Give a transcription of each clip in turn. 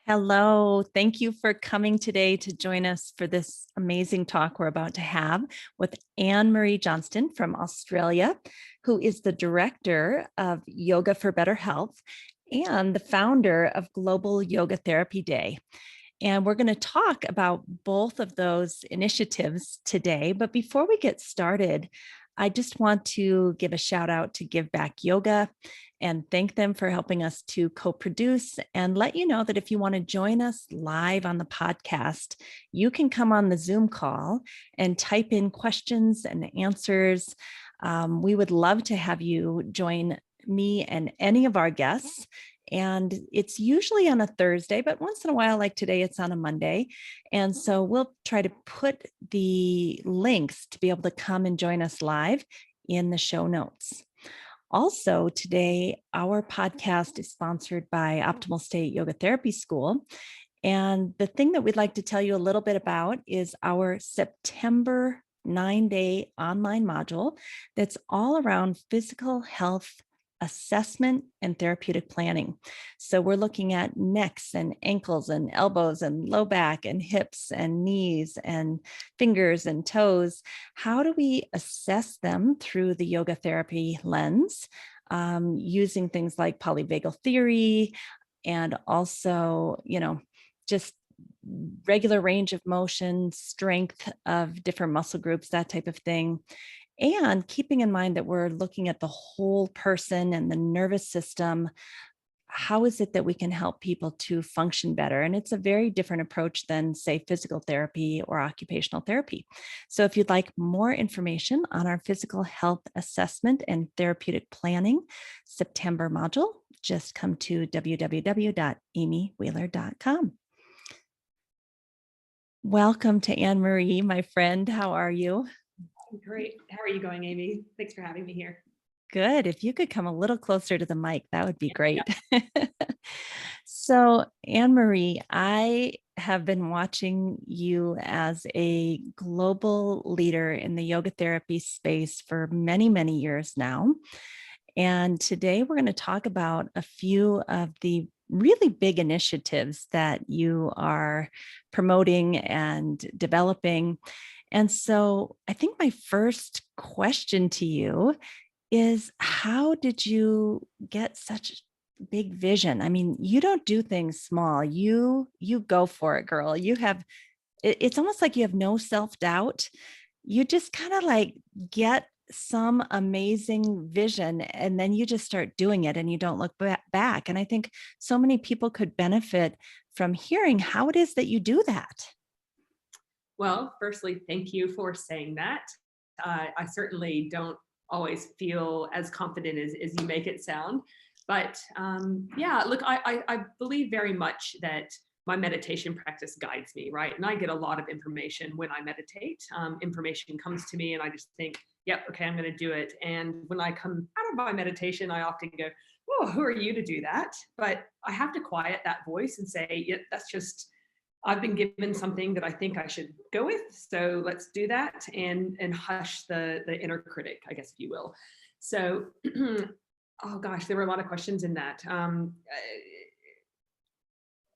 Hello. Thank you for coming today to join us for this amazing talk we're about to have with Marie Johnston from Australia, who is the director of Yoga for Better Health and the founder of Global Yoga Therapy Day. And we're going to talk about both of those initiatives today. But before we get started, I just want to give a shout out to Give Back Yoga and thank them for helping us to co-produce and let you know that if you want to join us live on the podcast, you can come on the Zoom call and type in questions and answers. We would love to have you join me and any of our guests. And it's usually on a Thursday, but once in a while, like today, it's on a Monday. And so we'll try to put the links to be able to come and join us live in the show notes. Also, today, our podcast is sponsored by Optimal State Yoga Therapy School. And the thing that we'd like to tell you a little bit about is our September 9-day online module that's all around physical health assessment and therapeutic planning. So we're looking at necks and ankles and elbows and low back and hips and knees and fingers and toes. How do we assess them through the yoga therapy lens, using things like polyvagal theory and also, just regular range of motion, strength of different muscle groups, that type of thing. And keeping in mind that we're looking at the whole person and the nervous system, how is it that we can help people to function better? And it's a very different approach than, say, physical therapy or occupational therapy. So if you'd like more information on our physical health assessment and therapeutic planning September module, just come to www.amywheeler.com. Welcome to Marie, my friend. How are you? Great. How are you going, Amy? Thanks for having me here. Good. If you could come a little closer to the mic, that would be great. Yeah. So, Marie, I have been watching you as a global leader in the yoga therapy space for many, many years now. And today we're going to talk about a few of the really big initiatives that you are promoting and developing. And so I think my first question to you is, how did you get such big vision? I mean, you don't do things small. You go for it, girl. It's almost like you have no self-doubt. You just kind of like get some amazing vision and then you just start doing it and you don't look back. And I think so many people could benefit from hearing how it is that you do that. Well, firstly, thank you for saying that. I certainly don't always feel as confident as you make it sound. But yeah, look, I believe very much that my meditation practice guides me, right? And I get a lot of information when I meditate. Information comes to me and I just think, yep, okay, I'm going to do it. And when I come out of my meditation, I often go, oh, who are you to do that? But I have to quiet that voice and say, yeah, that's just, I've been given something that I think I should go with, so let's do that, and hush the inner critic, I guess, if you will. So, oh gosh, there were a lot of questions in that.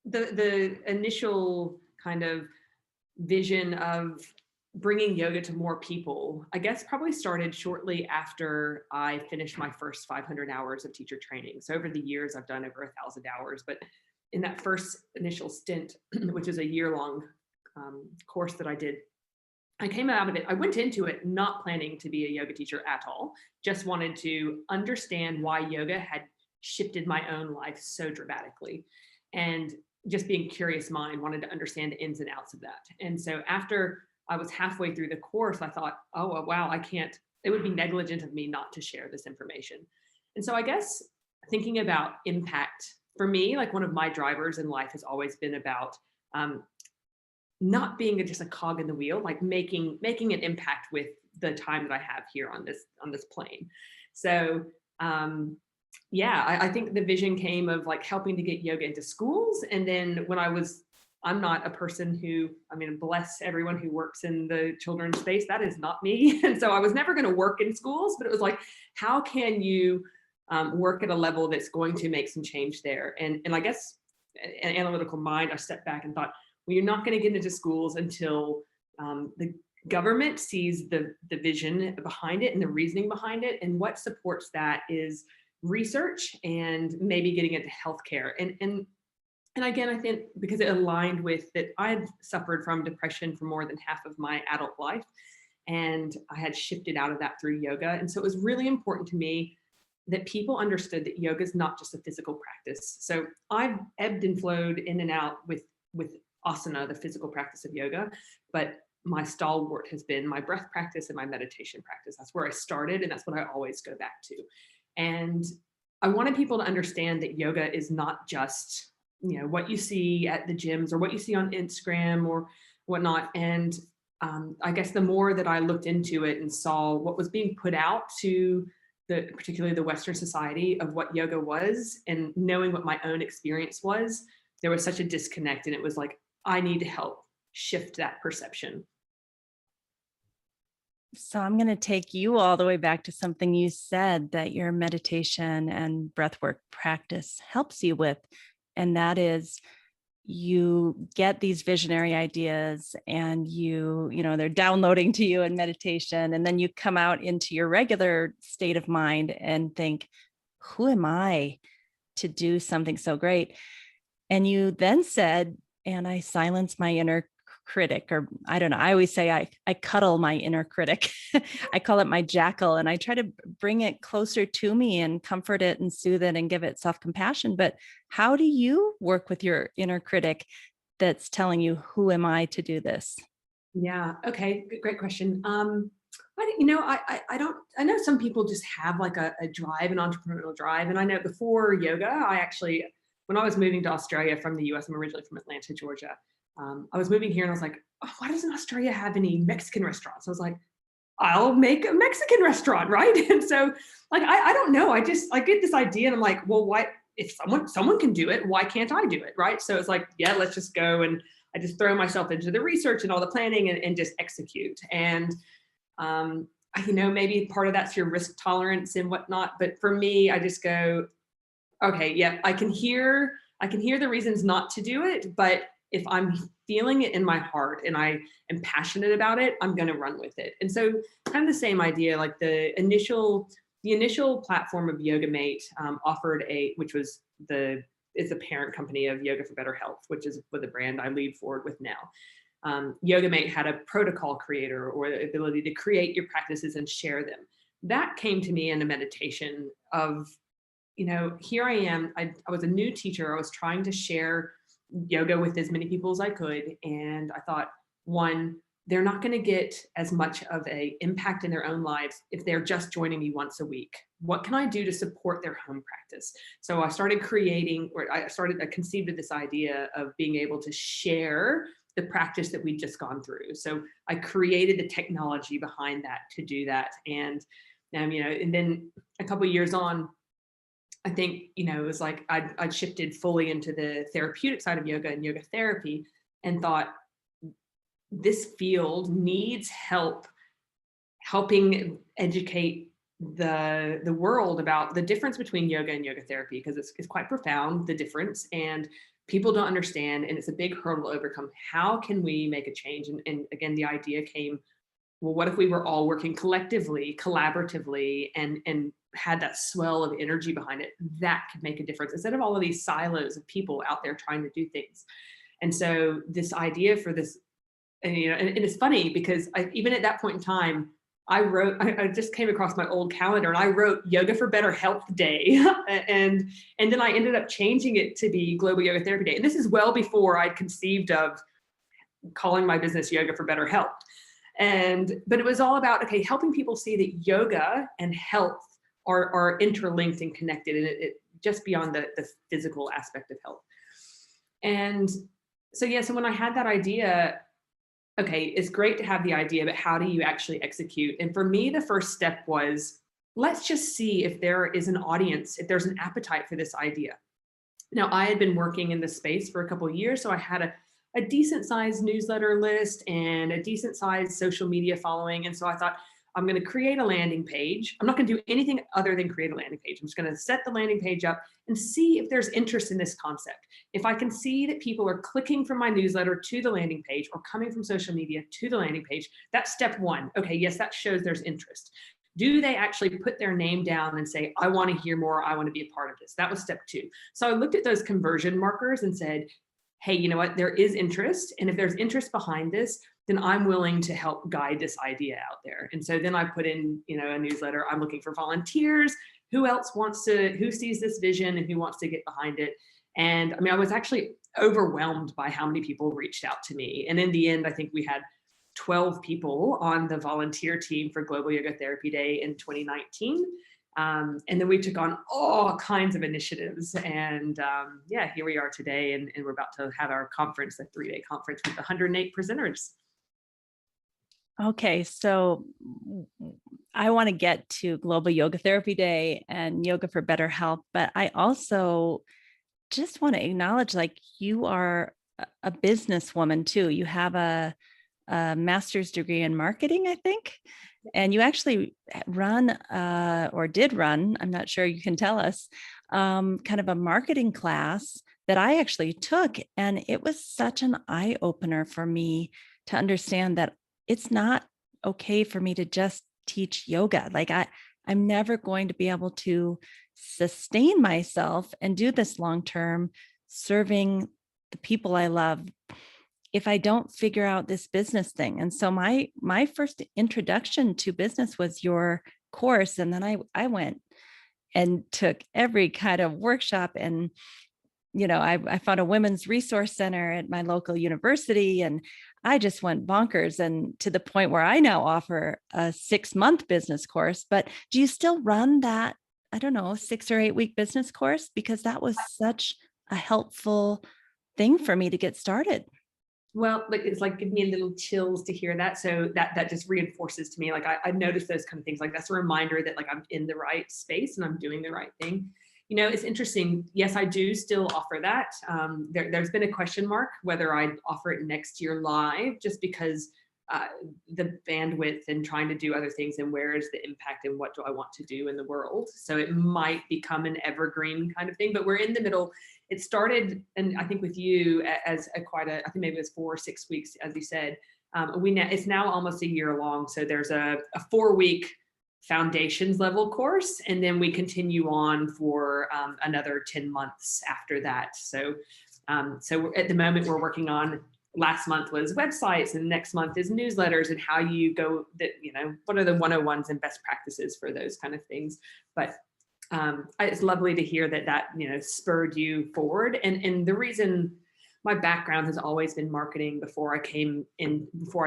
The initial kind of vision of bringing yoga to more people, I guess, probably started shortly after I finished my first 500 hours of teacher training. So over the years, I've done over 1,000 hours, but in that first initial stint, which is a year-long course that I did, I came out of it. I went into it not planning to be a yoga teacher at all, just wanted to understand why yoga had shifted my own life so dramatically. And just being curious mind, wanted to understand the ins and outs of that. And so after I was halfway through the course, I thought, oh, wow, it would be negligent of me not to share this information. And so I guess thinking about impact, for me, like one of my drivers in life has always been about not being just a cog in the wheel, like making an impact with the time that I have here on this plane. So yeah, I think the vision came of like helping to get yoga into schools. And then when I'm not a person who, I mean, bless everyone who works in the children's space, that is not me. And so I was never going to work in schools, but it was like, how can you work at a level that's going to make some change there? And I guess an analytical mind, I stepped back and thought, well, you're not going to get into schools until the government sees the vision behind it and the reasoning behind it. And what supports that is research and maybe getting into healthcare. And again, I think because it aligned with that, I had suffered from depression for more than half of my adult life. And I had shifted out of that through yoga. And so it was really important to me that people understood that yoga is not just a physical practice. So I've ebbed and flowed in and out with asana, the physical practice of yoga, but my stalwart has been my breath practice and my meditation practice. That's where I started, and that's what I always go back to. And I wanted people to understand that yoga is not just, what you see at the gyms or what you see on Instagram or whatnot. And I guess the more that I looked into it and saw what was being put out to particularly the Western society of what yoga was, and knowing what my own experience was, there was such a disconnect. And it was like, I need to help shift that perception. So I'm going to take you all the way back to something you said that your meditation and breathwork practice helps you with. And that is, you get these visionary ideas and they're downloading to you in meditation. And then you come out into your regular state of mind and think, who am I to do something so great? And you then said, and I silence my inner critic, or I don't know. I always say I cuddle my inner critic. I call it my jackal, and I try to bring it closer to me and comfort it and soothe it and give it self-compassion. But how do you work with your inner critic that's telling you, who am I to do this? Yeah. Okay. Great question. I know some people just have like a drive, an entrepreneurial drive. And I know before yoga, when I was moving to Australia from the US, I'm originally from Atlanta, Georgia. I was moving here and I was like, oh, why doesn't Australia have any Mexican restaurants? I was like, I'll make a Mexican restaurant, right? And so like, I don't know. I get this idea and I'm like, well, why, if someone can do it, why can't I do it? Right. So it's like, yeah, let's just go. And I just throw myself into the research and all the planning and just execute. And, maybe part of that's your risk tolerance and whatnot. But for me, I just go, okay, yeah, I can hear the reasons not to do it, but if I'm feeling it in my heart and I am passionate about it, I'm going to run with it. And so kind of the same idea, like the initial platform of YogaMate offered is the parent company of Yoga for Better Health, which is with the brand I lead forward with now. YogaMate had a protocol creator, or the ability to create your practices and share them. That came to me in a meditation of, here I am. I was a new teacher. I was trying to share yoga with as many people as I could. And I thought, one, they're not going to get as much of an impact in their own lives if they're just joining me once a week. What can I do to support their home practice? So I conceived of this idea of being able to share the practice that we'd just gone through. So I created the technology behind that to do that. And then a couple of years on, I think, it was like I'd shifted fully into the therapeutic side of yoga and yoga therapy, and thought this field needs help helping educate the world about the difference between yoga and yoga therapy, because it's quite profound, the difference, and people don't understand, and it's a big hurdle to overcome. How can we make a change? And again, the idea came, well, what if we were all working collectively, collaboratively, and had that swell of energy behind it? That could make a difference, instead of all of these silos of people out there trying to do things. And so this idea for this, and it's funny because even at that point in time, I just came across my old calendar and I wrote Yoga for Better Health Day. and then I ended up changing it to be Global Yoga Therapy Day. And this is well before I'd conceived of calling my business Yoga for Better Health. But it was all about, okay, helping people see that yoga and health are interlinked and connected, and it just beyond the physical aspect of health. And so when I had that idea, okay, it's great to have the idea, but how do you actually execute? And for me, the first step was, let's just see if there is an audience, if there's an appetite for this idea. Now, I had been working in this space for a couple of years, so I had a decent sized newsletter list and a decent sized social media following. And so I thought, I'm going to create a landing page. I'm not going to do anything other than create a landing page. I'm just going to set the landing page up and see if there's interest in this concept. If I can see that people are clicking from my newsletter to the landing page or coming from social media to the landing page, that's step one. Okay, yes, that shows there's interest. Do they actually put their name down and say, I want to hear more, I want to be a part of this? That was step two. So I looked at those conversion markers and said, hey, you know what, there is interest. And if there's interest behind this, then I'm willing to help guide this idea out there. And so then I put in, a newsletter. I'm looking for volunteers. Who else who sees this vision and who wants to get behind it? And I mean, I was actually overwhelmed by how many people reached out to me. And in the end, I think we had 12 people on the volunteer team for Global Yoga Therapy Day in 2019. And then we took on all kinds of initiatives. And here we are today. And we're about to have our conference, a 3-day conference with 108 presenters. Okay, so I want to get to Global Yoga Therapy Day and Yoga for Better Health, but I also just want to acknowledge, like, you are a businesswoman too. You have a master's degree in marketing, I think, and you actually run or did run, I'm not sure, you can tell us, kind of a marketing class that I actually took. And it was such an eye opener for me to understand that it's not okay for me to just teach yoga. Like I'm never going to be able to sustain myself and do this long-term serving the people I love if I don't figure out this business thing. And so my first introduction to business was your course. And then I went and took every kind of workshop, and I found a women's resource center at my local university, and I just went bonkers, and to the point where I now offer a 6-month business course. But do you still run that, I don't know, 6 or 8 week business course? Because that was such a helpful thing for me to get started. Well, like, it's like giving me little chills to hear that. So that just reinforces to me, like, I noticed those kind of things. Like, that's a reminder that, like, I'm in the right space and I'm doing the right thing. It's interesting. Yes, I do still offer that. There's been a question mark whether I'd offer it next year live, just because the bandwidth and trying to do other things, and where is the impact and what do I want to do in the world. So it might become an evergreen kind of thing, but we're in the middle. It started, and I think with you, as I think maybe it was 4 or 6 weeks, as you said. It's now almost a year long. So there's a 4-week foundations level course, and then we continue on for another 10 months after that. So at the moment we're working on, last month was websites, and next month is newsletters, and how you go that, what are the 101s and best practices for those kind of things. But it's lovely to hear that spurred you forward. And the reason, my background has always been marketing. Before I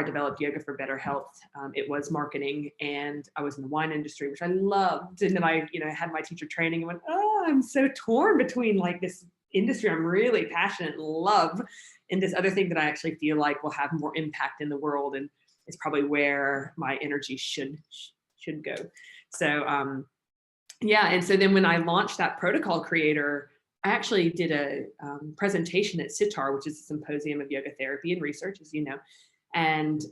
developed Yoga for Better Health, it was marketing, and I was in the wine industry, which I loved. And then I, had my teacher training and went, oh, I'm so torn between, like, this industry I'm really passionate and love, and this other thing that I actually feel like will have more impact in the world, and it's probably where my energy should go. So and so then when I launched that protocol creator, I actually did a presentation at SITAR, which is a symposium of yoga therapy and research, as you know. And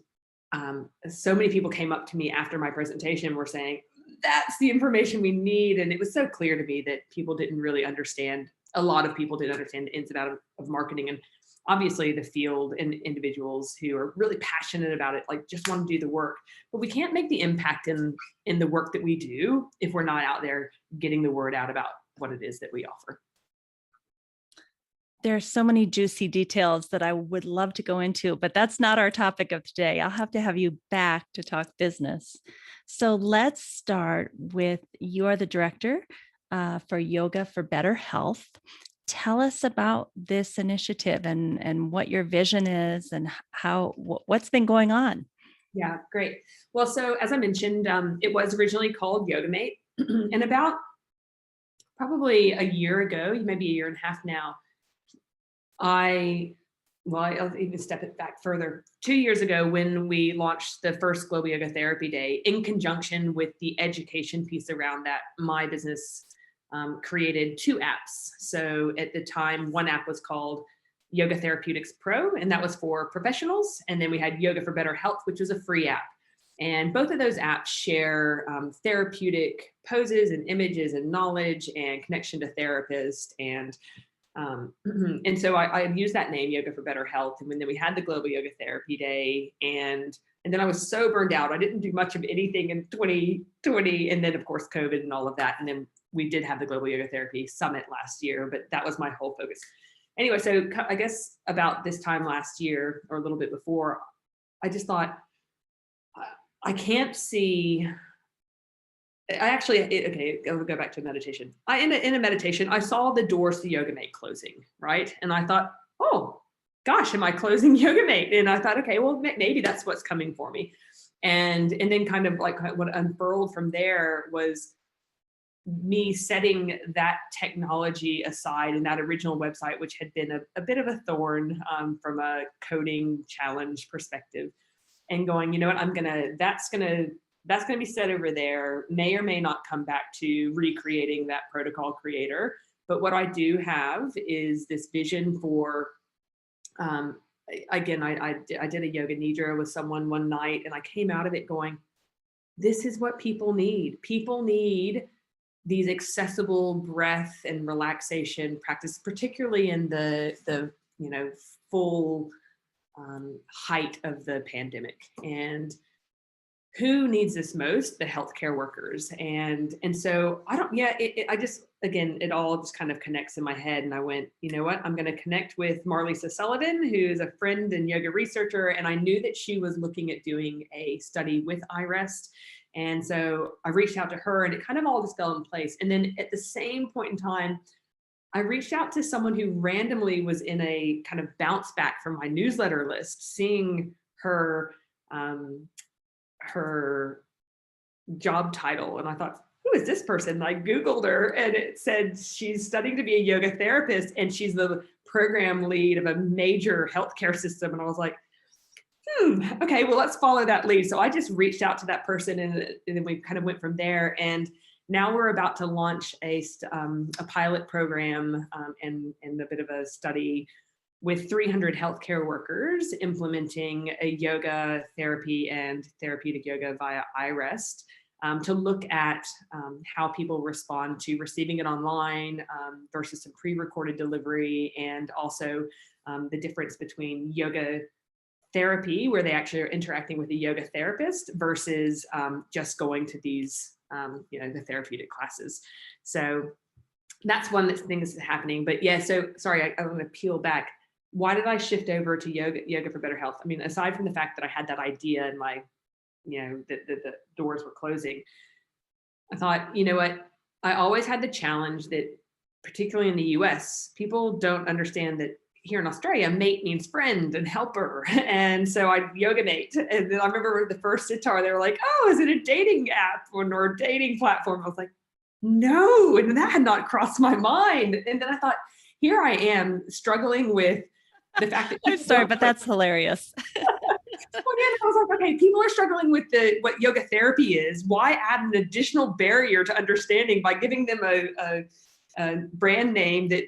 so many people came up to me after my presentation, were saying, that's the information we need. And it was so clear to me that people didn't really understand. A lot of people didn't understand the ins and outs of marketing. And obviously the field and individuals who are really passionate about it, like, just want to do the work. But we can't make the impact in the work that we do if we're not out there getting the word out about what it is that we offer. There are so many juicy details that I would love to go into, but that's not our topic of today. I'll have to have you back to talk business. So let's start with, you are the director for Yoga for Better Health. Tell us about this initiative and what your vision is, and what's been going on. Yeah, great. Well, so as I mentioned, it was originally called YogaMate, and about probably a year ago, maybe a year and a half now, I'll even step it back further. 2 years ago, when we launched the first Global Yoga Therapy Day, in conjunction with the education piece around that, my business created 2 apps. So at the time, one app was called Yoga Therapeutics Pro, and that was for professionals. And then we had Yoga for Better Health, which was a free app. And both of those apps share therapeutic poses and images and knowledge and connection to therapists. And so I used that name, Yoga for Better Health. And then we had the Global Yoga Therapy Day. And then I was so burned out. I didn't do much of anything in 2020. And then, of course, COVID and all of that. And then we did have the Global Yoga Therapy Summit last year, but that was my whole focus. Anyway, so I guess about this time last year or a little bit before, I just thought, I can't see. Okay, I'll go back to meditation. In a meditation, I saw the doors to Yoga Mate closing, right? And I thought, oh gosh, am I closing Yoga Mate? And I thought, okay, well, maybe that's what's coming for me. And then kind of like what unfurled from there was me setting that technology aside and that original website, which had been a bit of a thorn from a coding challenge perspective, and going, you know what, that's gonna be set over there, may or may not come back to recreating that protocol creator. But what I do have is this vision for, again, I did a yoga nidra with someone one night, and I came out of it going, this is what people need. People need these accessible breath and relaxation practice, particularly in the full height of the pandemic. And who needs this most? The healthcare workers. And so I just, again, it all just kind of connects in my head. And I went, you know what, I'm going to connect with Marlisa Sullivan, who is a friend and yoga researcher. And I knew that she was looking at doing a study with iRest. And so I reached out to her, and it kind of all just fell in place. And then at the same point in time, I reached out to someone who randomly was in a kind of bounce back from my newsletter list, seeing her job title. And I thought, who is this person? And I Googled her, and it said she's studying to be a yoga therapist, and she's the program lead of a major healthcare system. And I was like, okay, well, let's follow that lead. So I just reached out to that person, and then we kind of went from there. And now we're about to launch a pilot program and a bit of a study with 300 healthcare workers implementing a yoga therapy and therapeutic yoga via iRest to look at how people respond to receiving it online versus some pre-recorded delivery, and also the difference between yoga therapy, where they actually are interacting with a yoga therapist, versus just going to these the therapeutic classes. So that's one thing that's happening. But yeah, so sorry, I want to peel back. Why did I shift over to yoga for better health? I mean, aside from the fact that I had that idea and the doors were closing, I thought, you know what, I always had the challenge that, particularly in the US, people don't understand that here in Australia, mate means friend and helper. And so I yoga mate. And then I remember the first sitar, they were like, oh, is it a dating app or a dating platform? I was like, no, and that had not crossed my mind. And then I thought, here I am struggling with the fact that I'm sorry, but that's hilarious. I was like, okay, people are struggling with what yoga therapy is. Why add an additional barrier to understanding by giving them a brand name that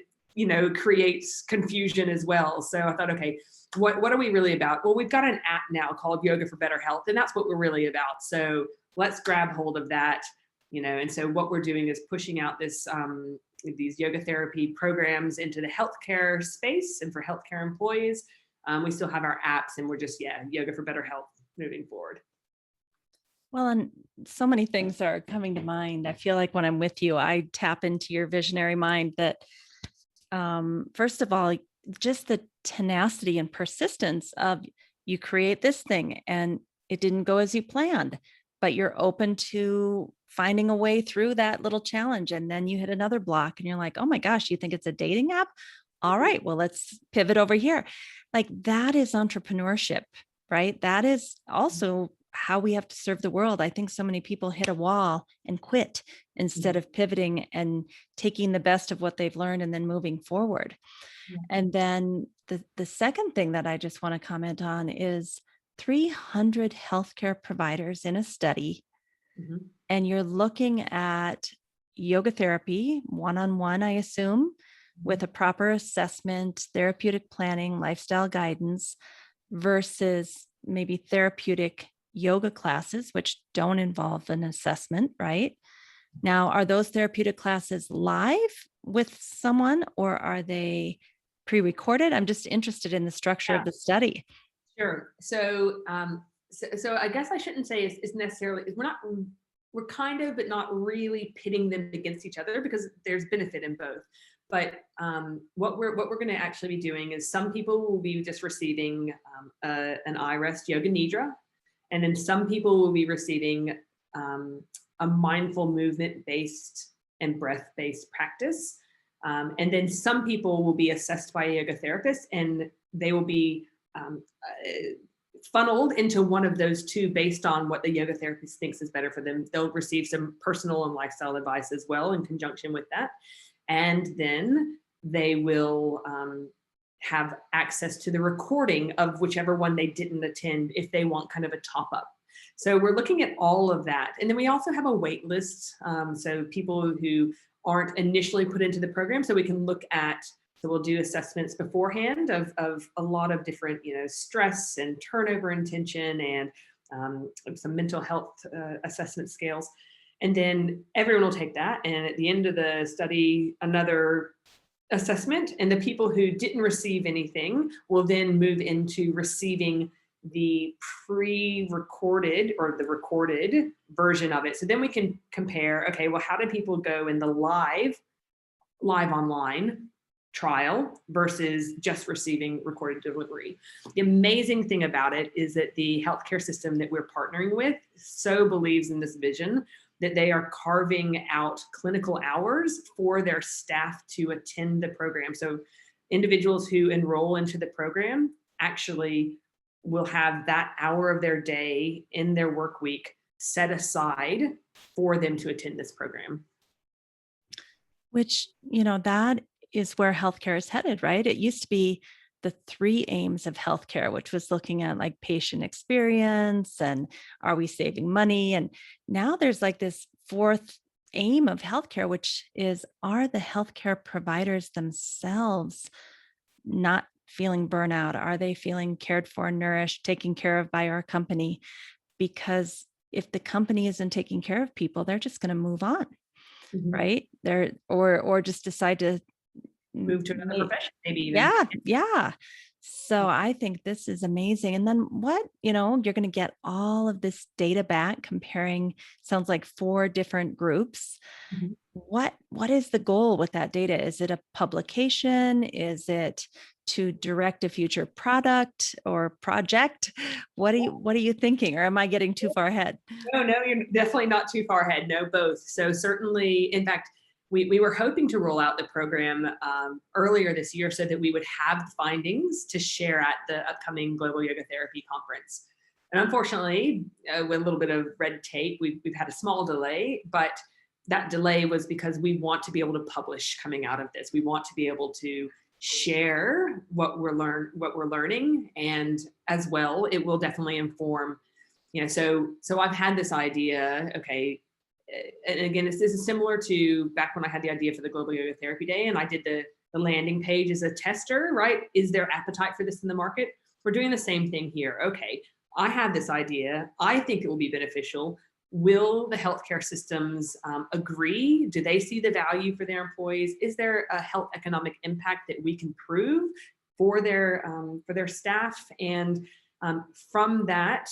creates confusion as well? So I thought, okay, what are we really about? Well, we've got an app now called Yoga for Better Health, and that's what we're really about. So let's grab hold of that, and so what we're doing is pushing out these yoga therapy programs into the healthcare space and for healthcare employees. We still have our apps, and we're just, Yoga for Better Health moving forward. Well, and so many things are coming to mind. I feel like when I'm with you, I tap into your visionary mind that, first of all, just the tenacity and persistence of you create this thing and it didn't go as you planned, but you're open to finding a way through that little challenge. And then you hit another block and you're like, oh my gosh, you think it's a dating app? All right, well, let's pivot over here. Like, that is entrepreneurship, right? That is also how we have to serve the world. I think so many people hit a wall and quit instead of pivoting and taking the best of what they've learned and then moving forward. Yeah. And then the second thing that I just want to comment on is 300 healthcare providers in a study. Mm-hmm. And you're looking at yoga therapy, one-on-one, I assume, with a proper assessment, therapeutic planning, lifestyle guidance, versus maybe therapeutic yoga classes, which don't involve an assessment, right? Now, are those therapeutic classes live with someone or are they pre-recorded? I'm just interested in the structure of Yeah, the study. sure. So I guess I shouldn't say it's necessarily, we're kind of, but not really pitting them against each other because there's benefit in both. But what we're going to actually be doing is some people will be just receiving an I-rest yoga nidra, and then some people will be receiving a mindful movement based and breath based practice. And then some people will be assessed by a yoga therapist, and they will be funneled into one of those two based on what the yoga therapist thinks is better for them. They'll receive some personal and lifestyle advice as well in conjunction with that. And then they will have access to the recording of whichever one they didn't attend if they want kind of a top up. So we're looking at all of that. And then we also have a wait list. So people who aren't initially put into the program, so we can look at, so we'll do assessments beforehand of a lot of different, stress and turnover intention and some mental health assessment scales. And then everyone will take that. And at the end of the study, another assessment. And the people who didn't receive anything will then move into receiving the pre-recorded or the recorded version of it. So then we can compare, okay, well, how did people go in the live online trial versus just receiving recorded delivery? The amazing thing about it is that the healthcare system that we're partnering with so believes in this vision that they are carving out clinical hours for their staff to attend the program. So individuals who enroll into the program actually will have that hour of their day in their work week set aside for them to attend this program. Which, that is where healthcare is headed, right? It used to be the three aims of healthcare, which was looking at like patient experience and are we saving money? And now there's like this fourth aim of healthcare, which is, are the healthcare providers themselves not feeling burnout? Are they feeling cared for, nourished, taken care of by our company? Because if the company isn't taking care of people, they're just going to move on, right? They're or just decide to Move to another profession, maybe even. yeah. So I think this is amazing. And then you're going to get all of this data back comparing, sounds like 4 different groups. Mhm. What is the goal with that data? Is it a publication? Is it to direct a future product or project? What are you thinking? Or am I getting too far ahead? No, you're definitely not too far ahead. No, both. So certainly, in fact, we were hoping to roll out the program earlier this year so that we would have findings to share at the upcoming Global Yoga Therapy Conference. And unfortunately, with a little bit of red tape, we've had a small delay, but that delay was because we want to be able to publish coming out of this. We want to be able to share what we're learning, and as well, it will definitely inform. So I've had this idea, okay, and again, this is similar to back when I had the idea for the Global Yoga Therapy Day, and I did the landing page as a tester, right? Is there appetite for this in the market? We're doing the same thing here. Okay, I have this idea. I think it will be beneficial. Will the healthcare systems agree? Do they see the value for their employees? Is there a health economic impact that we can prove for their staff? And from that,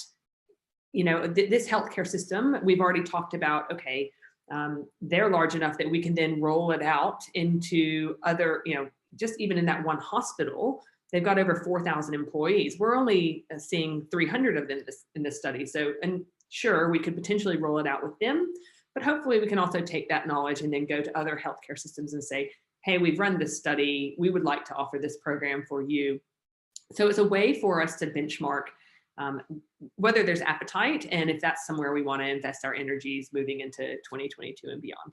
this healthcare system, we've already talked about, okay, they're large enough that we can then roll it out into other, just even in that one hospital, they've got over 4,000 employees. We're only seeing 300 of them in this study. So, and sure, we could potentially roll it out with them, but hopefully we can also take that knowledge and then go to other healthcare systems and say, hey, we've run this study. We would like to offer this program for you. So it's a way for us to benchmark whether there's appetite and if that's somewhere we want to invest our energies moving into 2022 and beyond.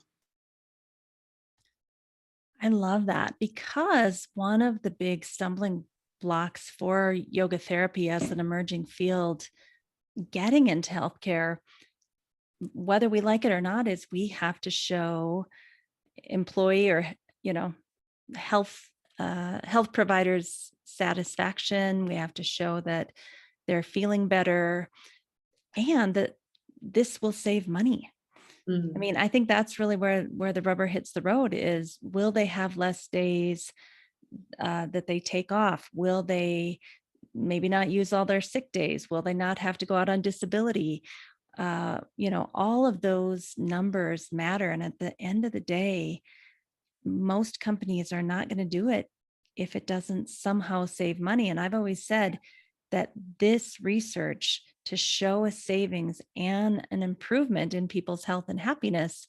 I love that, because one of the big stumbling blocks for yoga therapy as an emerging field getting into healthcare, whether we like it or not, is we have to show employee or health providers satisfaction. We have to show that they're feeling better. and that this will save money. I Mm. mean, I think that's really where the rubber hits the road is, will they have less days that they take off? Will they maybe not use all their sick days? Will they not have to go out on disability? All of those numbers matter. And at the end of the day, most companies are not going to do it if it doesn't somehow save money. And I've always said that this research to show a savings and an improvement in people's health and happiness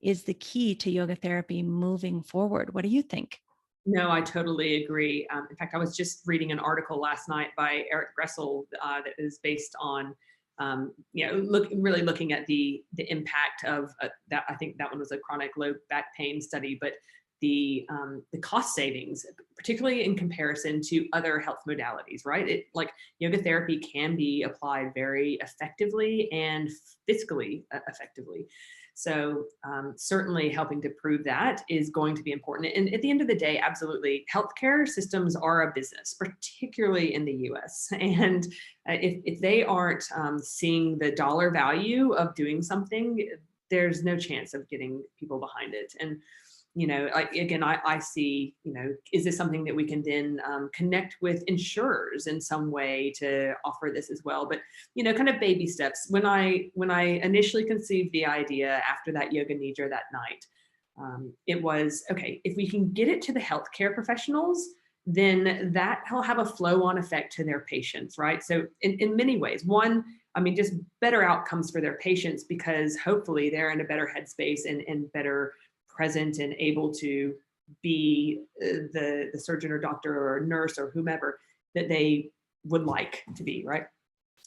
is the key to yoga therapy moving forward. What do you think? No, I totally agree. In fact, I was just reading an article last night by Eric Gressel that is based on, really looking at the impact of that. I think that one was a chronic low back pain study, but the cost savings, particularly in comparison to other health modalities, right? It like yoga therapy can be applied very effectively and fiscally effectively. So certainly helping to prove that is going to be important. And at the end of the day, absolutely, healthcare systems are a business, particularly in the US. And if they aren't seeing the dollar value of doing something, there's no chance of getting people behind it. And I see, is this something that we can then connect with insurers in some way to offer this as well? But, kind of baby steps. When I initially conceived the idea after that yoga nidra that night, it was, okay, if we can get it to the healthcare professionals, then that will have a flow-on effect to their patients, right? So in many ways, one, I mean, just better outcomes for their patients because hopefully they're in a better headspace and better present and able to be the surgeon or doctor or nurse or whomever that they would like to be, right?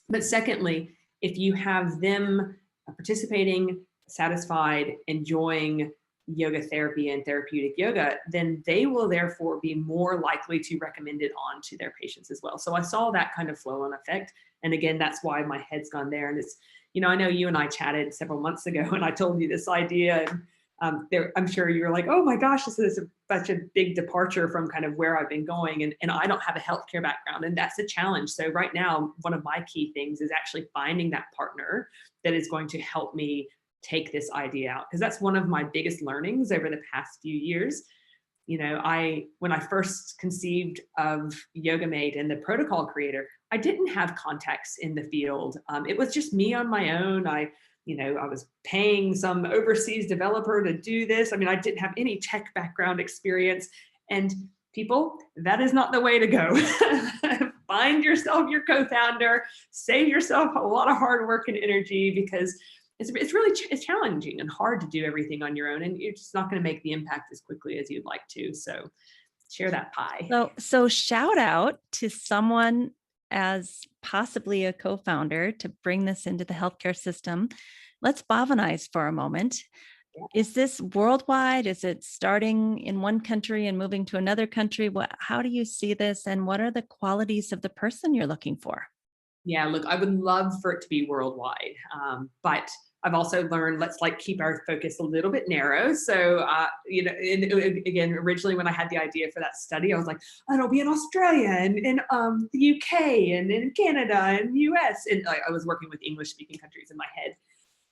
But secondly, if you have them participating, satisfied, enjoying yoga therapy and therapeutic yoga, then they will therefore be more likely to recommend it on to their patients as well. So I saw that kind of flow on effect. And again, that's why my head's gone there. And it's, I know you and I chatted several months ago and I told you this idea. And I'm sure you're like, oh my gosh, this is such a big departure from kind of where I've been going. And I don't have a healthcare background, and that's a challenge. So right now, one of my key things is actually finding that partner that is going to help me take this idea out. Because that's one of my biggest learnings over the past few years. When I first conceived of YogaMate and the protocol creator, I didn't have contacts in the field. It was just me on my own. I was paying some overseas developer to do this. I mean, I didn't have any tech background experience. And people, that is not the way to go. Find yourself your co-founder, save yourself a lot of hard work and energy because it's challenging and hard to do everything on your own. And you're just not going to make the impact as quickly as you'd like to. So share that pie. So shout out to someone as possibly a co-founder to bring this into the healthcare system. Let's Bhavanize for a moment. Is this worldwide? Is it starting in one country and moving to another country? How do you see this? And what are the qualities of the person you're looking for? Yeah, look, I would love for it to be worldwide. But I've also learned, let's keep our focus a little bit narrow. So, again, originally when I had the idea for that study, I was like, oh, it'll be in Australia and in the UK and in Canada and US. And I was working with English speaking countries in my head.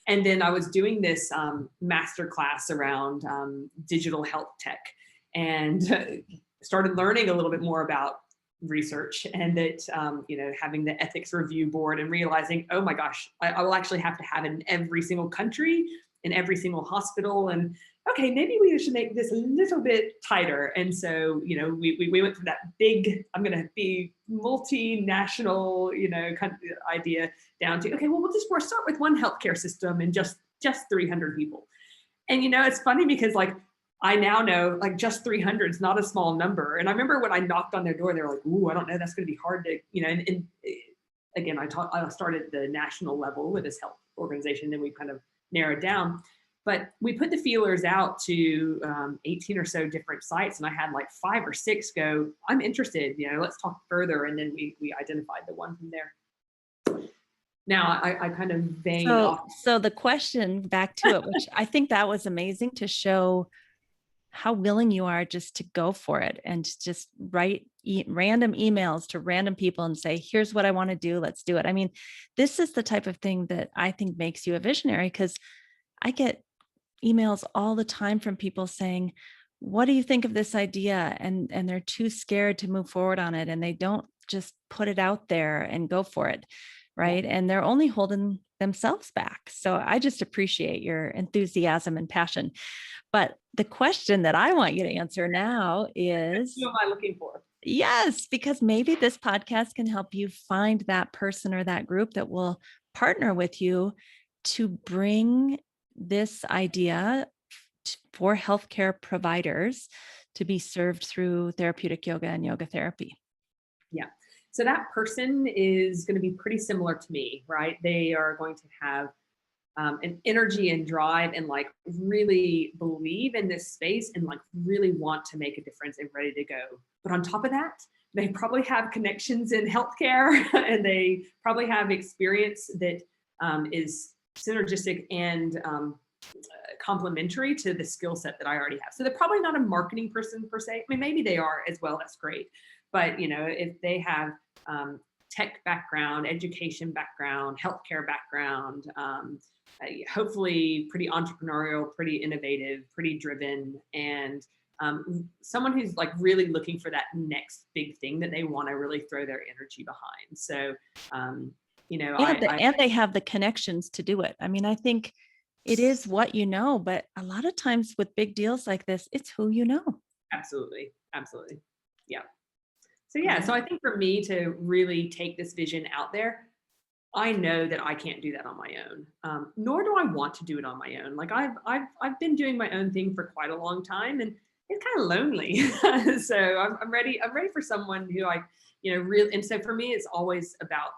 And then I was doing this master class around digital health tech and started learning a little bit more about research and that having the ethics review board and realizing, oh my gosh, I will actually have to have it in every single country, in every single hospital. And okay, maybe we should make this a little bit tighter. And so we went from that big, I'm going to be multinational kind of idea down to, okay, well, we'll start with one healthcare system and just 300 people. And it's funny because I now know just 300 is not a small number. And I remember when I knocked on their door, they were like, ooh, I don't know, that's going to be hard to, and again, I started at the national level with this health organization, then we kind of narrowed down. But we put the feelers out to 18 or so different sites. And I had 5 or 6 go, I'm interested, let's talk further. And then we identified the one from there. Now I kind of vein off. So the question back to it, which I think that was amazing to show how willing you are just to go for it and to just write random emails to random people and say, here's what I want to do. Let's do it. I mean, this is the type of thing that I think makes you a visionary, because I get emails all the time from people saying, what do you think of this idea? And they're too scared to move forward on it. And they don't just put it out there and go for it. Yeah. Right. And they're only holding themselves back. So I just appreciate your enthusiasm and passion. But the question that I want you to answer now Who is, am I looking for? yes, because maybe this podcast can help you find that person or that group that will partner with you to bring this idea for healthcare providers to be served through therapeutic yoga and yoga therapy. Yeah. So that person is going to be pretty similar to me, right? They are going to have an energy and drive and like really believe in this space and like really want to make a difference and ready to go. But on top of that, they probably have connections in healthcare and they probably have experience that is synergistic and complementary to the skill set that I already have. So they're probably not a marketing person per se. I mean, maybe they are as well. That's great. But you know, if they have tech background, education background, healthcare background, hopefully pretty entrepreneurial, pretty innovative, pretty driven, and someone who's like really looking for that next big thing that they want to really throw their energy behind. So, you know, And they have the connections to do it. I mean, I think it is what you know, but a lot of times with big deals like this, it's who you know. absolutely, absolutely, yeah. So yeah, so I think for me to really take this vision out there, I know that I can't do that on my own, nor do I want to do it on my own. Like I've been doing my own thing for quite a long time, and it's kind of lonely. So I'm ready. I'm ready for someone who I, you know, really. And so for me, it's always about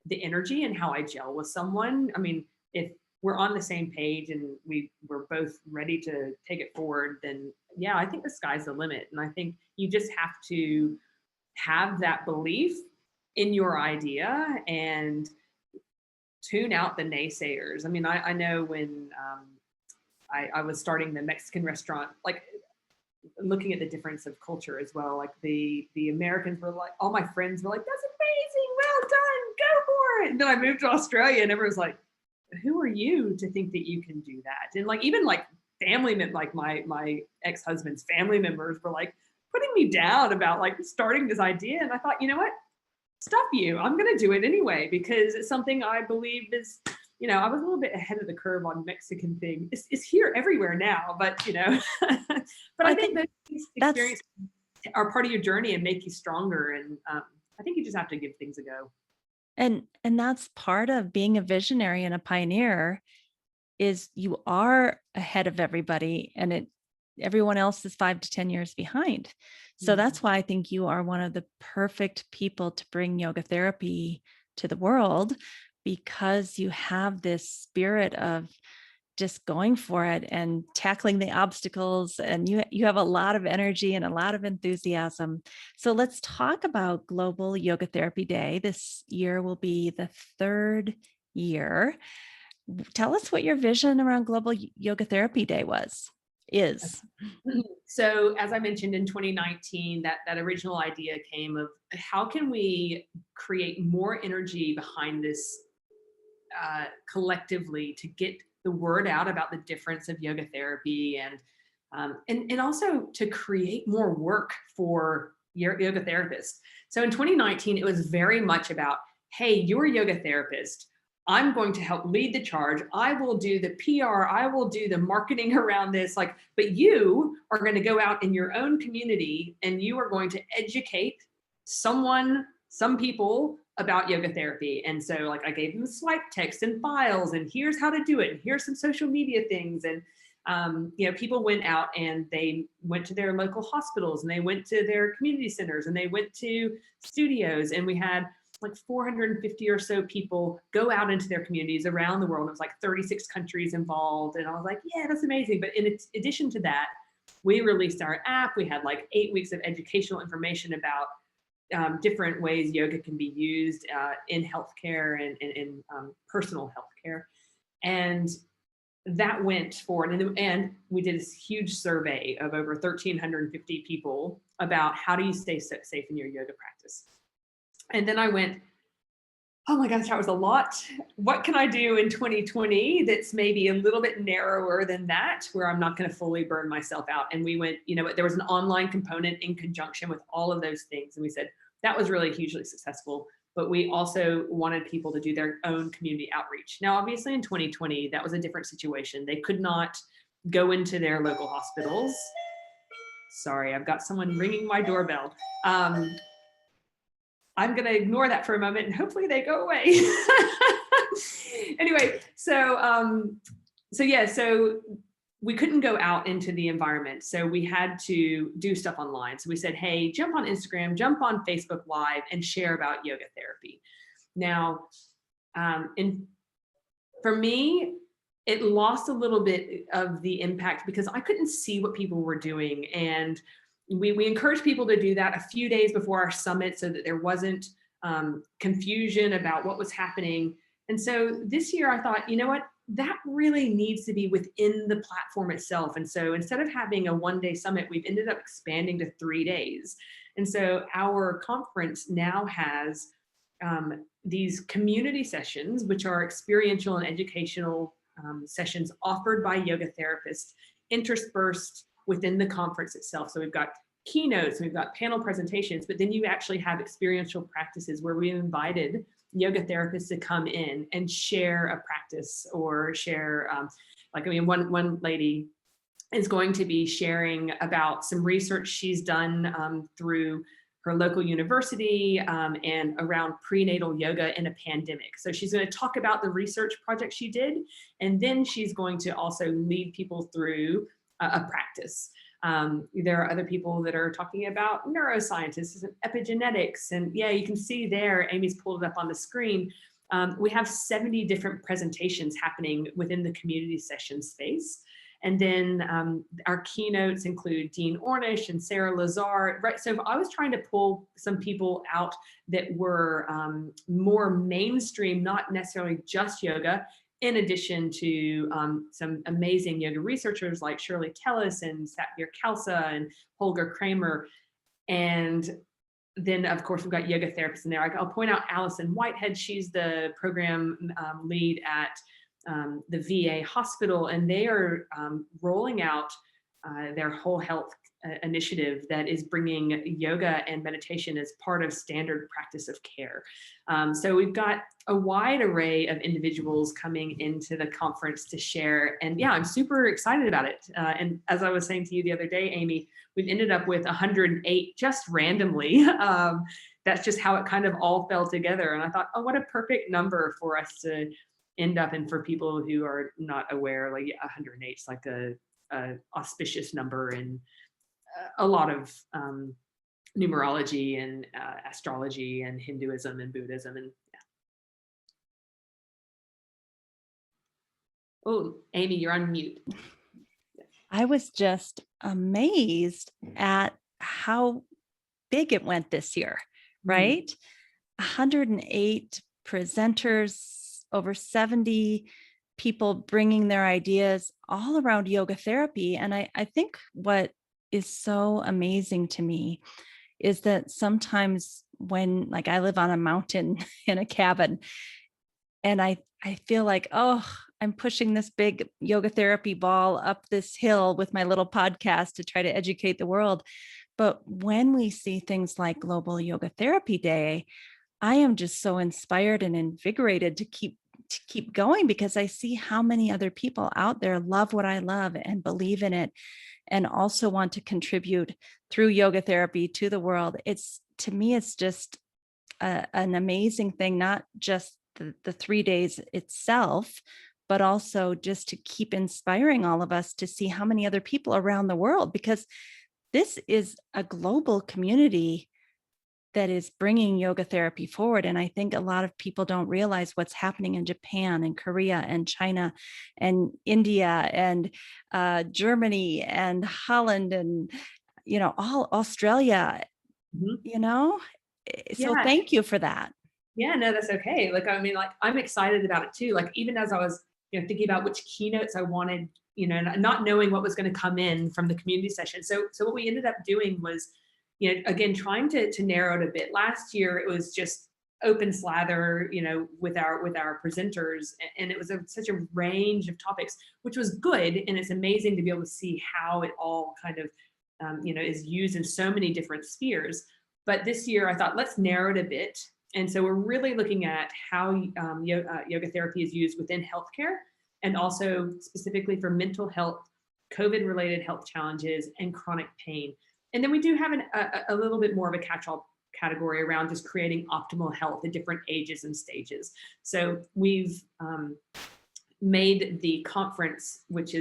the energy and how I gel with someone. I mean, if we're on the same page and we're both ready to take it forward, then yeah, I think the sky's the limit. And I think you just have to have that belief in your idea and tune out the naysayers. I mean, I know when I was starting the Mexican restaurant, like looking at the difference of culture as well, like the Americans were like, all my friends were like, that's amazing, well done, go for it. And then I moved to Australia and everyone's like, who are you to think that you can do that? And like, even like family, like my ex-husband's family members were like putting me down about like starting this idea. And I thought, you know what? Stuff you, I'm going to do it anyway, because it's something I believe is, you know, I was a little bit ahead of the curve on Mexican thing. It's here everywhere now, but you know, but I think those experiences are part of your journey and make you stronger. And I think you just have to give things a go. And that's part of being a visionary and a pioneer, is you are ahead of everybody, and everyone else is 5 to 10 years behind. So that's why I think you are one of the perfect people to bring yoga therapy to the world, because you have this spirit of just going for it and tackling the obstacles, and you have a lot of energy and a lot of enthusiasm. So let's talk about Global Yoga Therapy Day. This year will be the 3rd year. Tell us what your vision around Global Yoga Therapy Day is. So as I mentioned in 2019, that original idea came of how can we create more energy behind this collectively to get the word out about the difference of yoga therapy, and also to create more work for yoga therapists. So in 2019, it was very much about, hey, you're a yoga therapist. I'm going to help lead the charge. I will do the PR. I will do the marketing around this. Like, but you are going to go out in your own community and you are going to educate some people about yoga therapy. And so like I gave them swipe text and files, and here's how to do it. And here's some social media things. And you know, people went out and they went to their local hospitals and they went to their community centers and they went to studios, and we had like 450 or so people go out into their communities around the world. It was like 36 countries involved. And I was like, yeah, that's amazing. But in addition to that, we released our app. We had like 8 weeks of educational information about different ways yoga can be used in healthcare and in personal healthcare. And that went forward, and we did this huge survey of over 1,350 people about how do you stay safe in your yoga practice. And then I went, oh my gosh, that was a lot. What can I do in 2020 that's maybe a little bit narrower than that, where I'm not going to fully burn myself out? And we went, there was an online component in conjunction with all of those things. And we said that was really hugely successful. But we also wanted people to do their own community outreach. Now, obviously, in 2020, that was a different situation. They could not go into their local hospitals. Sorry, I've got someone ringing my doorbell. I'm going to ignore that for a moment and hopefully they go away. Anyway, so we couldn't go out into the environment. So we had to do stuff online. So we said, hey, jump on Instagram, jump on Facebook Live and share about yoga therapy. Now, for me, it lost a little bit of the impact because I couldn't see what people were doing. And we encouraged people to do that a few days before our summit so that there wasn't confusion about what was happening. And so this year I thought, you know what, that really needs to be within the platform itself. And so instead of having a one-day summit, we've ended up expanding to 3 days. And so our conference now has these community sessions, which are experiential and educational sessions offered by yoga therapists, interspersed within the conference itself. So we've got keynotes, we've got panel presentations, but then you actually have experiential practices where we invited yoga therapists to come in and share a practice or share, one lady is going to be sharing about some research she's done through her local university and around prenatal yoga in a pandemic. So she's going to talk about the research project she did, and then she's going to also lead people through a practice. There are other people that are talking about neuroscientists and epigenetics. And yeah, you can see there, Amy's pulled it up on the screen. We have 70 different presentations happening within the community session space. And then our keynotes include Dean Ornish and Sarah Lazar, right? So I was trying to pull some people out that were more mainstream, not necessarily just yoga, in addition to some amazing yoga researchers like Shirley Tellis and Satvir Khalsa and Holger Kramer. And then, of course, we've got yoga therapists in there. I'll point out Allison Whitehead. She's the program lead at the VA hospital, and they are rolling out their whole health initiative that is bringing yoga and meditation as part of standard practice of care. So we've got a wide array of individuals coming into the conference to share. And yeah, I'm super excited about it. And as I was saying to you the other day, Amy, we've ended up with 108 just randomly. That's just how it kind of all fell together. And I thought, oh, what a perfect number for us to end up in. For people who are not aware, like 108 is like a auspicious number in a lot of numerology and astrology and Hinduism and Buddhism. And yeah. Oh, Amy, you're on mute. I was just amazed at how big it went this year, right? 108 presenters, over 70 people bringing their ideas all around yoga therapy. And I think what is so amazing to me is that sometimes when, like, I live on a mountain in a cabin, and I feel like, oh, I'm pushing this big yoga therapy ball up this hill with my little podcast to try to educate the world. But when we see things like Global Yoga Therapy Day, I am just so inspired and invigorated to keep going, because I see how many other people out there love what I love and believe in it, and also want to contribute through yoga therapy to the world. To me, it's just an amazing thing, not just the 3 days itself, but also just to keep inspiring all of us to see how many other people around the world, because this is a global community that is bringing yoga therapy forward. And I think a lot of people don't realize what's happening in Japan and Korea and China and India and Germany and Holland and, all Australia, So thank you for that. Yeah, no, that's okay. I'm excited about it too. Like, even as I was thinking about which keynotes I wanted, not knowing what was going to come in from the community session. So what we ended up doing was, again, trying to narrow it a bit. Last year, it was just open slather, with our presenters, and it was such a range of topics, which was good, and it's amazing to be able to see how it all kind of, is used in so many different spheres. But this year, I thought, let's narrow it a bit. And so we're really looking at how yoga therapy is used within healthcare, and also specifically for mental health, COVID-related health challenges, and chronic pain. And then we do have a little bit more of a catch-all category around just creating optimal health at different ages and stages. So we've made the conference, which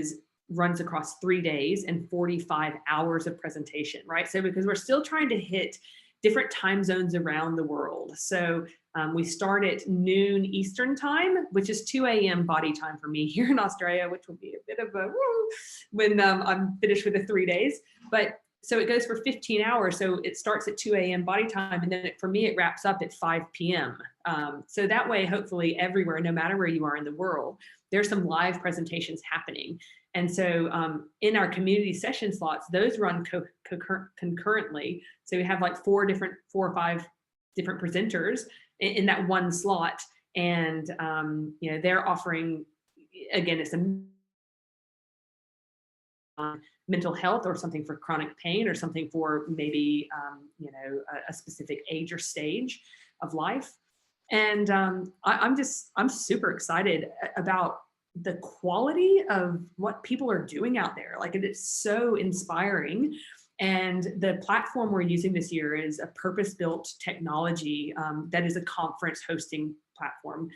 runs across 3 days and 45 hours of presentation, right? So because we're still trying to hit different time zones around the world. So we start at noon Eastern time, which is 2 a.m. body time for me here in Australia, which will be a bit of a woo when I'm finished with the 3 days. But so it goes for 15 hours. So it starts at 2 a.m. body time. And then for me, it wraps up at 5 p.m. So that way, hopefully everywhere, no matter where you are in the world, there's some live presentations happening. And so in our community session slots, those run concurrently. So we have like 4 or 5 different presenters in that one slot. And, they're offering, again, it's a mental health, or something for chronic pain, or something for maybe, a specific age or stage of life. And I'm super excited about the quality of what people are doing out there. Like, it is so inspiring. And the platform we're using this year is a purpose-built technology that is a conference hosting platform.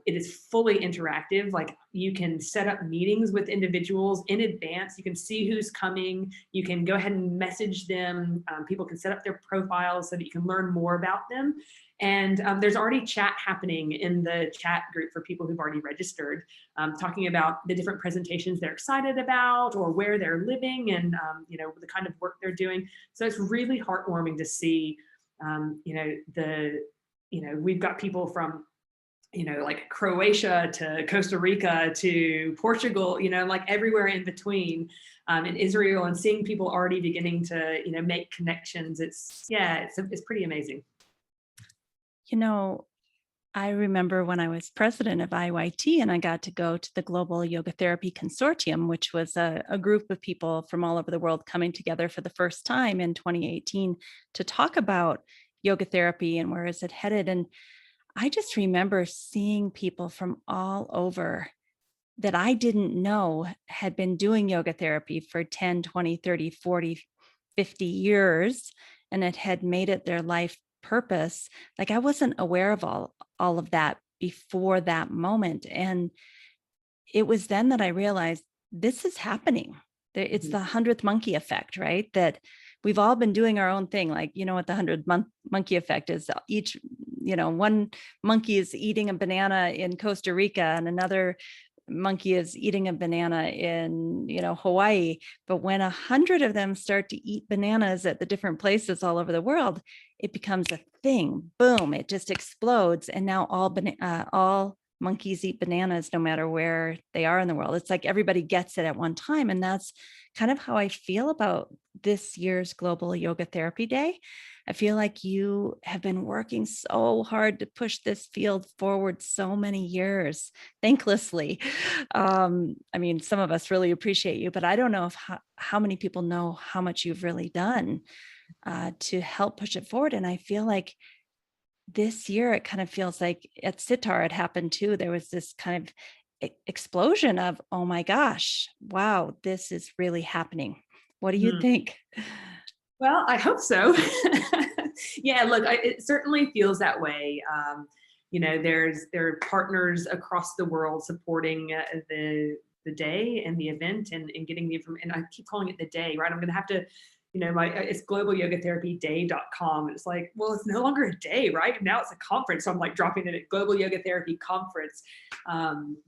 It is fully interactive. Like, you can set up meetings with individuals in advance. You can see who's coming. You can go ahead and message them. People can set up their profiles so that you can learn more about them. And there's already chat happening in the chat group for people who've already registered, talking about the different presentations they're excited about, or where they're living, and the kind of work they're doing. So it's really heartwarming to see, we've got people from, like Croatia to Costa Rica to Portugal, like everywhere in between, in Israel, and seeing people already beginning to, make connections. It's pretty amazing. I remember when I was president of IYT, and I got to go to the Global Yoga Therapy Consortium, which was a group of people from all over the world coming together for the first time in 2018 to talk about yoga therapy and where is it headed. And I just remember seeing people from all over that I didn't know had been doing yoga therapy for 10, 20, 30, 40, 50 years, and it had made it their life purpose. Like, I wasn't aware of all of that before that moment. And it was then that I realized this is happening. It's the 100th monkey effect, right? That we've all been doing our own thing. Like, what the 100th monkey effect is? Each, one monkey is eating a banana in Costa Rica, and another monkey is eating a banana in, Hawaii. But when 100 of them start to eat bananas at the different places all over the world, it becomes a thing. Boom, it just explodes. And now all monkeys eat bananas no matter where they are in the world. It's like everybody gets it at one time. And that's kind of how I feel about this year's Global Yoga Therapy Day. I feel like you have been working so hard to push this field forward so many years, thanklessly. Some of us really appreciate you, but I don't know how many people know how much you've really done to help push it forward. And I feel like this year, it kind of feels like at Sitar, it happened too. There was this kind of explosion of, oh my gosh, wow, this is really happening. What do you think? Well, I hope so. Yeah, look, it certainly feels that way. There are partners across the world supporting the day and the event, and getting the information. And I keep calling it the day, right? I'm going to have to, it's globalyogotherapyday.com. It's like, well, it's no longer a day, right? Now it's a conference. So I'm like dropping it at Global Yoga Therapy Conference.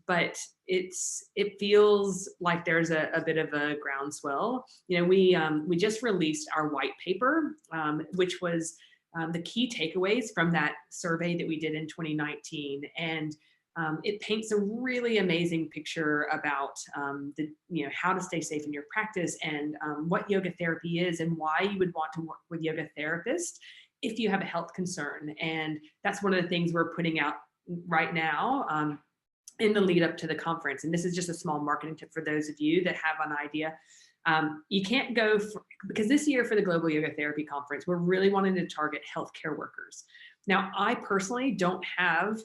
But it feels like there's a bit of a groundswell. We just released our white paper, which was the key takeaways from that survey that we did in 2019. And it paints a really amazing picture about how to stay safe in your practice, and what yoga therapy is, and why you would want to work with yoga therapists if you have a health concern. And that's one of the things we're putting out right now, in the lead up to the conference. And this is just a small marketing tip for those of you that have an idea. You can't go because this year for the Global Yoga Therapy Conference, we're really wanting to target healthcare workers. Now, I personally don't have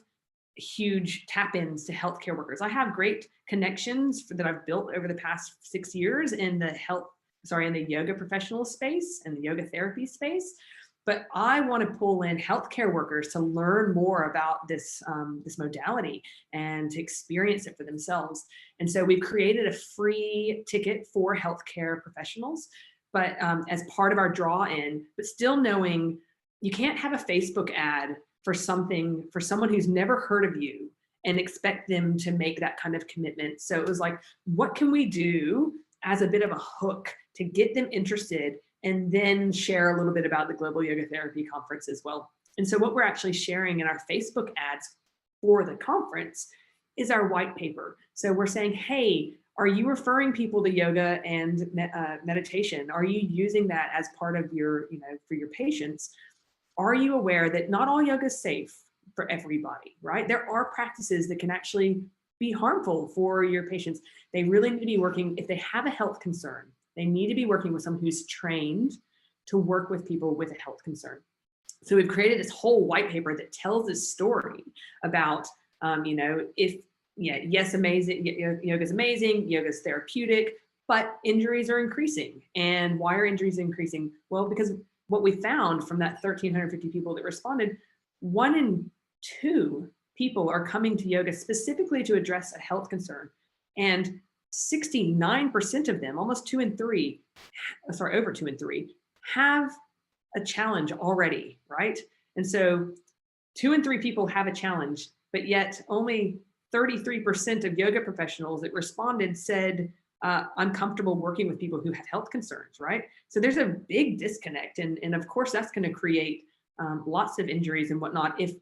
huge tap-ins to healthcare workers. I have great connections that I've built over the past 6 years in the in the yoga professional space and the yoga therapy space. But I want to pull in healthcare workers to learn more about this modality and to experience it for themselves. And so we've created a free ticket for healthcare professionals, but as part of our draw-in, but still knowing you can't have a Facebook ad for someone who's never heard of you and expect them to make that kind of commitment. So it was like, what can we do as a bit of a hook to get them interested, and then share a little bit about the Global Yoga Therapy Conference as well. And so what we're actually sharing in our Facebook ads for the conference is our white paper. So we're saying, hey, are you referring people to yoga and meditation? Are you using that as part of your, for your patients? Are you aware that not all yoga is safe for everybody, right? There are practices that can actually be harmful for your patients. They really need to be working, if they have a health concern, they need to be working with someone who's trained to work with people with a health concern. So we've created this whole white paper that tells this story about, yes, amazing, yoga's amazing, yoga's therapeutic, but injuries are increasing. And why are injuries increasing? Well, because what we found from that 1,350 people that responded, 1 in 2 people are coming to yoga specifically to address a health concern. And 69% of them, almost 2 in 3, over 2 in 3, have a challenge already, right? And so 2 in 3 people have a challenge, but yet only 33% of yoga professionals that responded said, I'm comfortable working with people who have health concerns, right? So there's a big disconnect. And of course, that's going to create lots of injuries and whatnot. If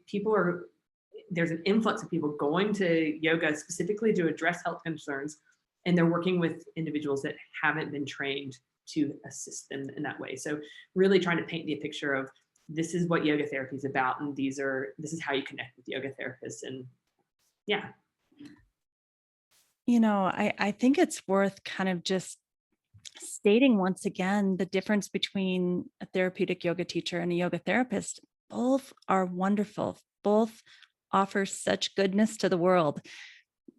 there's an influx of people going to yoga specifically to address health concerns, and they're working with individuals that haven't been trained to assist them in that way. So really trying to paint the picture of this is what yoga therapy is about, and this is how you connect with yoga therapists. And yeah. I think it's worth kind of just stating once again the difference between a therapeutic yoga teacher and a yoga therapist. Both are wonderful. Both offer such goodness to the world.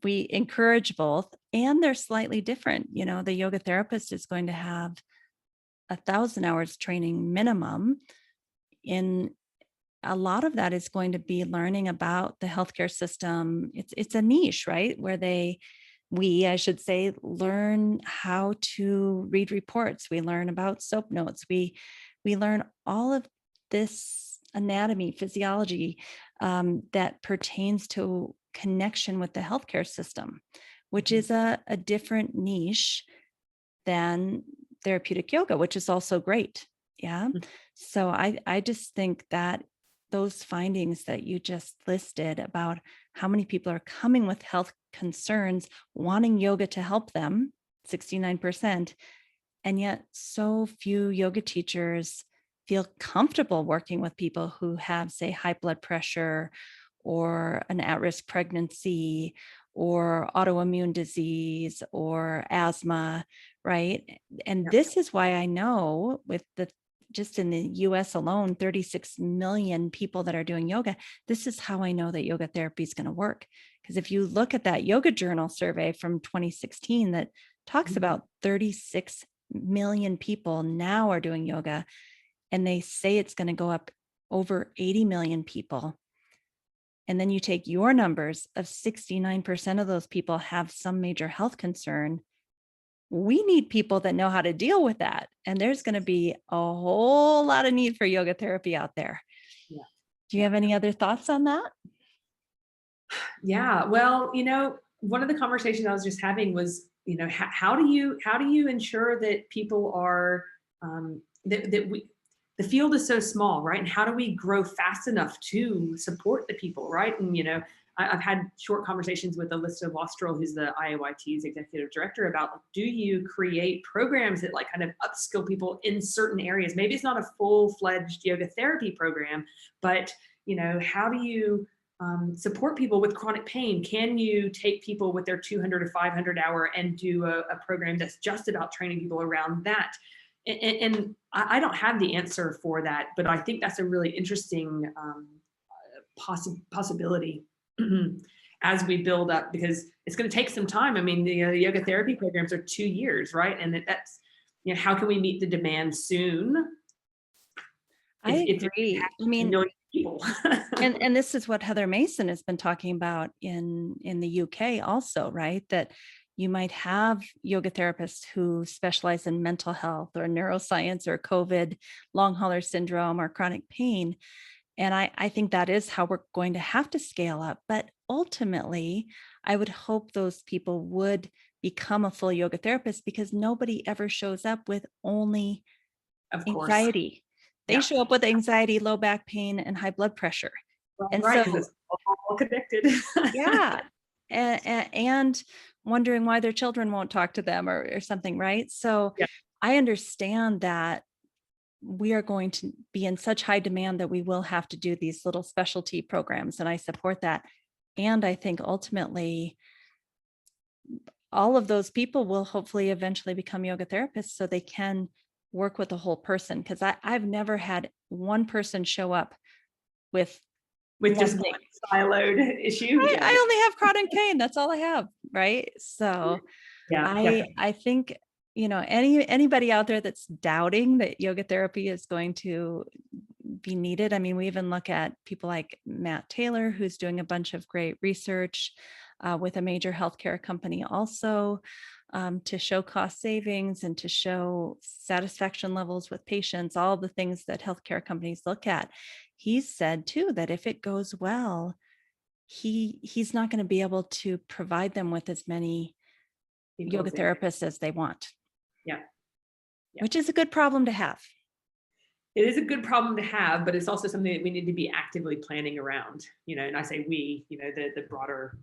We encourage both, and they're slightly different. The yoga therapist is going to have 1,000 hours training minimum. In a lot of that is going to be learning about the healthcare system. It's a niche, right? Where I should say, learn how to read reports. We learn about SOAP notes. We learn all of this anatomy, physiology that pertains to connection with the healthcare system, which is a different niche than therapeutic yoga, which is also great. Yeah. So I just think that those findings that you just listed about how many people are coming with health concerns, wanting yoga to help them, 69%, and yet so few yoga teachers feel comfortable working with people who have, say, high blood pressure or an at-risk pregnancy or autoimmune disease or asthma, right? And this is why I know just in the US alone, 36 million people that are doing yoga. This is how I know that yoga therapy is going to work. Because if you look at that Yoga Journal survey from 2016 that talks about 36 million people now are doing yoga, and they say it's going to go up over 80 million people. And then you take your numbers of 69% of those people have some major health concern. We need people that know how to deal with that. And there's going to be a whole lot of need for yoga therapy out there. Yeah. Do you have any other thoughts on that? Yeah. Well, one of the conversations I was just having was, how do you ensure that people are, the field is so small, right? And how do we grow fast enough to support the people, right? And, I've had short conversations with Alyssa Wastrel, who's the IAYT's executive director, about like, do you create programs that like kind of upskill people in certain areas? Maybe it's not a full-fledged yoga therapy program, but how do you support people with chronic pain? Can you take people with their 200 or 500 hour and do a program that's just about training people around that? And I don't have the answer for that, but I think that's a really interesting possibility as we build up, because it's going to take some time. I mean, the yoga therapy programs are 2 years, right? And that's, how can we meet the demand soon? I agree. I mean, people. and this is what Heather Mason has been talking about in the UK also, right? That you might have yoga therapists who specialize in mental health or neuroscience or COVID, long hauler syndrome or chronic pain. And I think that is how we're going to have to scale up. But ultimately, I would hope those people would become a full yoga therapist, because nobody ever shows up with only anxiety. They show up with anxiety, low back pain, and high blood pressure. And right, so it's all connected. yeah. And wondering why their children won't talk to them or something, right? So I understand that we are going to be in such high demand that we will have to do these little specialty programs, and I support that. And I think ultimately all of those people will hopefully eventually become yoga therapists so they can work with the whole person. Because I've never had one person show up with just one siloed issue. I only have chronic pain. That's all I have. Right. So I think, anybody out there that's doubting that yoga therapy is going to be needed. I mean, we even look at people like Matt Taylor, who's doing a bunch of great research with a major healthcare company also, to show cost savings and to show satisfaction levels with patients, all the things that healthcare companies look at. He's said too that if it goes well, he's not going to be able to provide them with as many yoga therapists as they want. Yeah. Which is a good problem to have. It is a good problem to have, but it's also something that we need to be actively planning around, and I say we, the broader,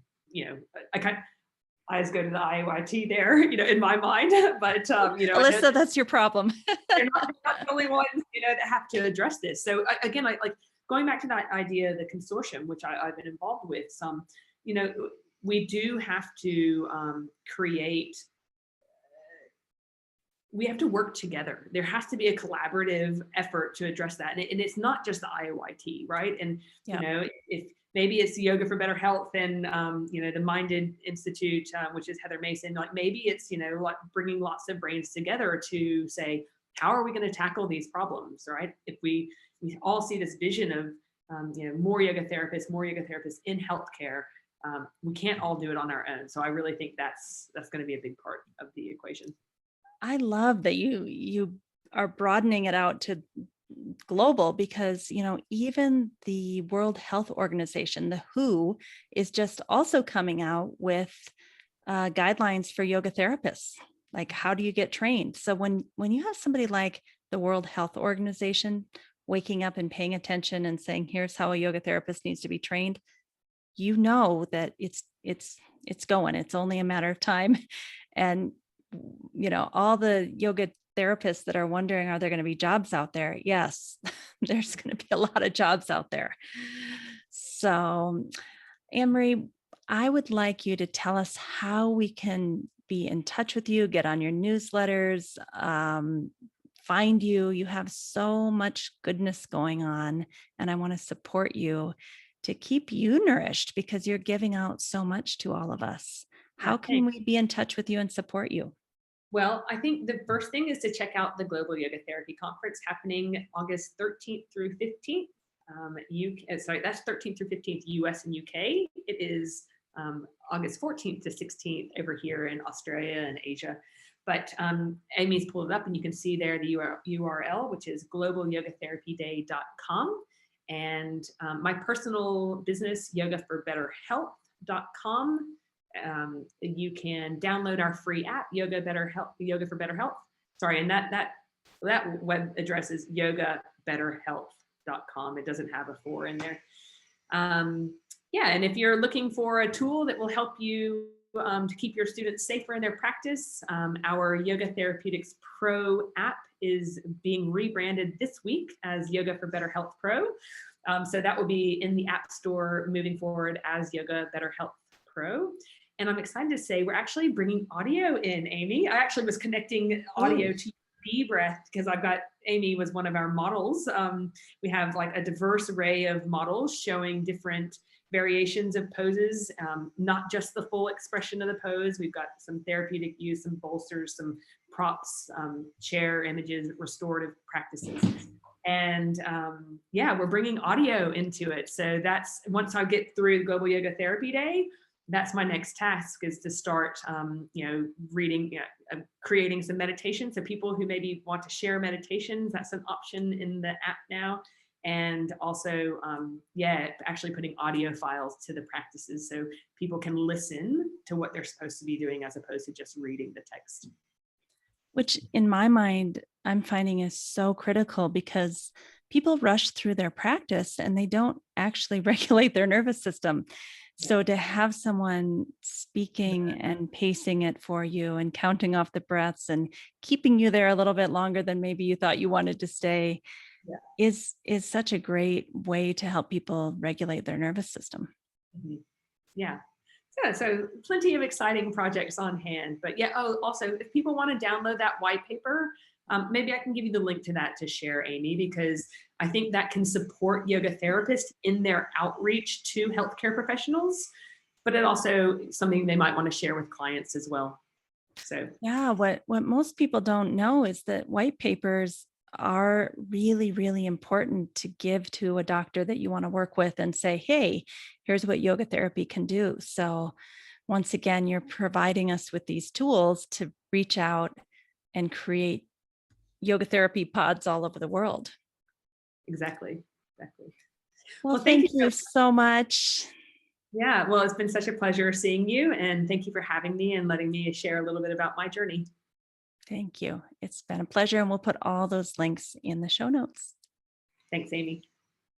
I just go to the IOIT there, in my mind, but, Alyssa, that's your problem. they're not the only ones, that have to address this. So again, like going back to that idea, the consortium, which I've been involved with some, we do have to create, we have to work together. There has to be a collaborative effort to address that. And it's not just the IOIT, right? And, if maybe it's Yoga for Better Health and, the Minded Institute, which is Heather Mason, like maybe it's, like bringing lots of brains together to say, how are we going to tackle these problems, right? If we all see this vision of, more yoga therapists in healthcare, we can't all do it on our own. So I really think that's going to be a big part of the equation. I love that you are broadening it out to global, because, even the World Health Organization, the WHO, is just also coming out with guidelines for yoga therapists. Like, how do you get trained? So when you have somebody like the World Health Organization waking up and paying attention and saying, here's how a yoga therapist needs to be trained, that it's going. It's only a matter of time. And all the yoga therapists that are wondering, are there going to be jobs out there? Yes, there's going to be a lot of jobs out there. So, Anne-Marie, I would like you to tell us how we can be in touch with you, get on your newsletters, find you. You have so much goodness going on, and I want to support you to keep you nourished, because you're giving out so much to all of us. How can we be in touch with you and support you? Well, I think the first thing is to check out the Global Yoga Therapy Conference happening August 13th through 15th. That's 13th through 15th, US and UK. It is August 14th to 16th over here in Australia and Asia. But Amy's pulled it up and you can see there the URL, which is globalyogatherapyday.com. And my personal business, yogaforbetterhealth.com. You can download our free app, Yoga for Better Health. Sorry, and that web address is yogabetterhealth.com. It doesn't have a 4 in there. Yeah, and if you're looking for a tool that will help you to keep your students safer in their practice, our Yoga Therapeutics Pro app is being rebranded this week as Yoga for Better Health Pro. So that will be in the App Store moving forward as Yoga Better Health Pro. And I'm excited to say we're actually bringing audio in, Amy. I actually was connecting audio to bee breath because I've got Amy was one of our models. We have like a diverse array of models showing different variations of poses, not just the full expression of the pose. We've got some therapeutic use, some bolsters, some props, chair images, restorative practices. And yeah, we're bringing audio into it. So that's once I get through the Global Yoga Therapy Day, that's my next task is to start, reading, creating some meditation. So people who maybe want to share meditations, that's an option in the app now. And also, actually putting audio files to the practices so people can listen to what they're supposed to be doing as opposed to just reading the text. Which in my mind, I'm finding is so critical because people rush through their practice and they don't actually regulate their nervous system. So to have someone speaking and pacing it for you and counting off the breaths and keeping you there a little bit longer than maybe you thought you wanted to stay is such a great way to help people regulate their nervous system. Mm-hmm. Yeah. So plenty of exciting projects on hand. But yeah, also, if people want to download that white paper, maybe I can give you the link to that to share, Amy, because I think that can support yoga therapists in their outreach to healthcare professionals, but it also something they might want to share with clients as well. So yeah, what most people don't know is that white papers are really, really important to give to a doctor that you want to work with and say, hey, here's what yoga therapy can do. So once again, you're providing us with these tools to reach out and create yoga therapy pods all over the world. exactly. Well, Thank you thank you so much. Yeah, well, it's been such a pleasure seeing you, and thank you for having me and letting me share a little bit about my journey. Thank you. It's been a pleasure, and we'll put all those links in the show notes. Thanks, Amy.